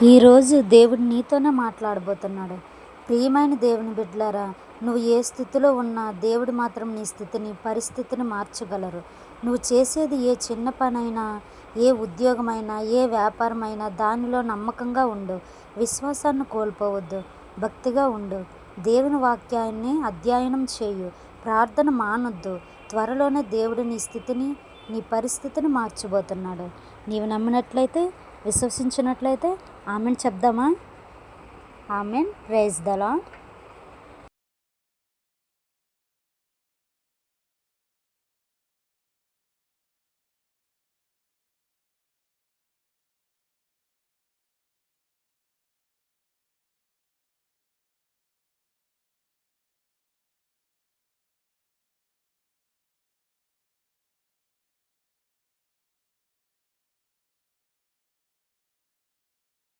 ఈరోజు దేవుడు నీతోనే మాట్లాడబోతున్నాడు. ప్రియమైన దేవుని బిడ్డలారా, నువ్వు ఏ స్థితిలో ఉన్నా దేవుడు మాత్రం నీ స్థితిని, పరిస్థితిని మార్చగలరు. నువ్వు చేసేది ఏ చిన్న పనైనా, ఏ ఉద్యోగమైనా, ఏ వ్యాపారమైనా దానిలో నమ్మకంగా ఉండు. విశ్వాసాన్ని కోల్పోవద్దు. భక్తిగా ఉండు. దేవుని వాక్యాన్ని అధ్యయనం చేయు. ప్రార్థన మానొద్దు. త్వరలోనే దేవుడు నీ స్థితిని, నీ పరిస్థితిని మార్చబోతున్నాడు. నీవు నమ్మినట్లయితే, విశ్వసించినట్లయితే ఆమెన్ చెప్దామా? ఆమెన్. Praise the lord.